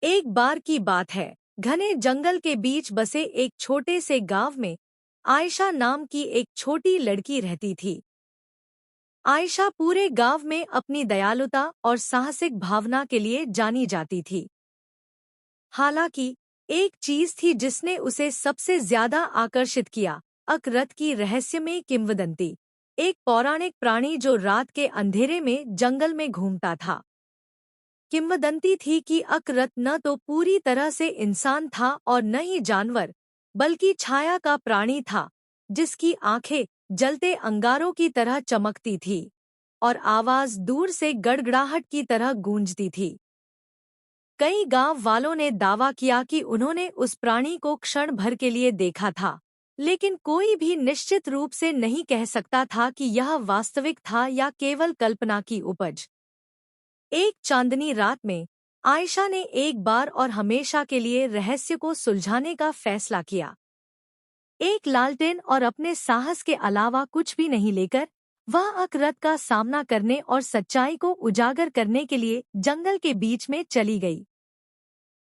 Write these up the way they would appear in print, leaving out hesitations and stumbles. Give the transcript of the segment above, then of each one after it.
एक बार की बात है, घने जंगल के बीच बसे एक छोटे से गांव में आयशा नाम की एक छोटी लड़की रहती थी। आयशा पूरे गांव में अपनी दयालुता और साहसिक भावना के लिए जानी जाती थी। हालांकि एक चीज थी जिसने उसे सबसे ज्यादा आकर्षित किया, अकरत की रहस्यमय किंवदंती। एक पौराणिक प्राणी जो रात के अंधेरे में जंगल में घूमता था। किंवदंती थी कि अकरत न तो पूरी तरह से इंसान था और न ही जानवर, बल्कि छाया का प्राणी था, जिसकी आंखें जलते अंगारों की तरह चमकती थी और आवाज दूर से गड़गड़ाहट की तरह गूंजती थी। कई गांव वालों ने दावा किया कि उन्होंने उस प्राणी को क्षण भर के लिए देखा था, लेकिन कोई भी निश्चित रूप से नहीं कह सकता था कि यह वास्तविक था या केवल कल्पना की उपज। एक चांदनी रात में आयशा ने एक बार और हमेशा के लिए रहस्य को सुलझाने का फैसला किया। एक लालटेन और अपने साहस के अलावा कुछ भी नहीं लेकर वह अकरत का सामना करने और सच्चाई को उजागर करने के लिए जंगल के बीच में चली गई।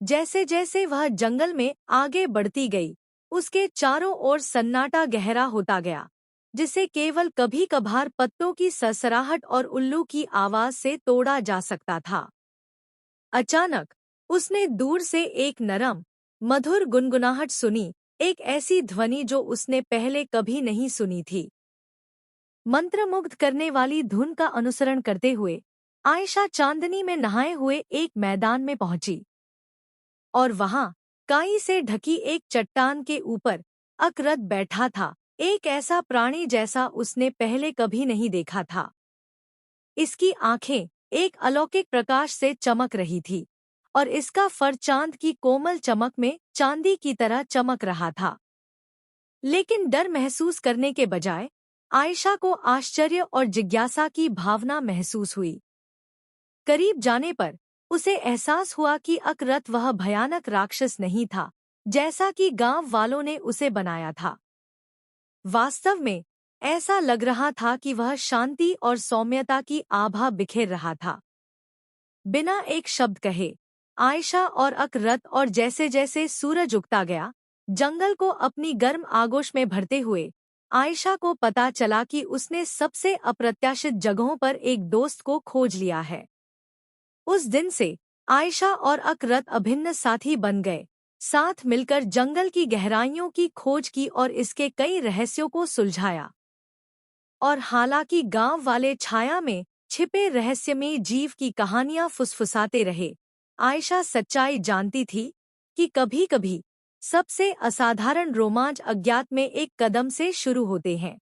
जैसे जैसे वह जंगल में आगे बढ़ती गई, उसके चारों ओर सन्नाटा गहरा होता गया, जिसे केवल कभी कभार पत्तों की सरसराहट और उल्लू की आवाज से तोड़ा जा सकता था। अचानक उसने दूर से एक नरम, मधुर गुनगुनाहट सुनी, एक ऐसी ध्वनि जो उसने पहले कभी नहीं सुनी थी। मंत्रमुग्ध करने वाली धुन का अनुसरण करते हुए आयशा चांदनी में नहाए हुए एक मैदान में पहुंची और वहां काई से ढकी एक चट्टान के ऊपर अकरत बैठा था, एक ऐसा प्राणी जैसा उसने पहले कभी नहीं देखा था। इसकी आंखें एक अलौकिक प्रकाश से चमक रही थी और इसका फर चांद की कोमल चमक में चांदी की तरह चमक रहा था। लेकिन डर महसूस करने के बजाय आयशा को आश्चर्य और जिज्ञासा की भावना महसूस हुई। करीब जाने पर उसे एहसास हुआ कि अकरत वह भयानक राक्षस नहीं था जैसा कि गांव वालों ने उसे बनाया था। वास्तव में ऐसा लग रहा था कि वह शांति और सौम्यता की आभा बिखेर रहा था। बिना एक शब्द कहे आयशा और अकरत और जैसे जैसे सूरज उगता गया, जंगल को अपनी गर्म आगोश में भरते हुए आयशा को पता चला कि उसने सबसे अप्रत्याशित जगहों पर एक दोस्त को खोज लिया है। उस दिन से आयशा और अकरत अभिन्न साथी बन गए, साथ मिलकर जंगल की गहराइयों की खोज की और इसके कई रहस्यों को सुलझाया। और हालांकि गांव वाले छाया में छिपे रहस्यमय जीव की कहानियां फुसफुसाते रहे, आयशा सच्चाई जानती थी कि कभी-कभी सबसे असाधारण रोमांच अज्ञात में एक कदम से शुरू होते हैं।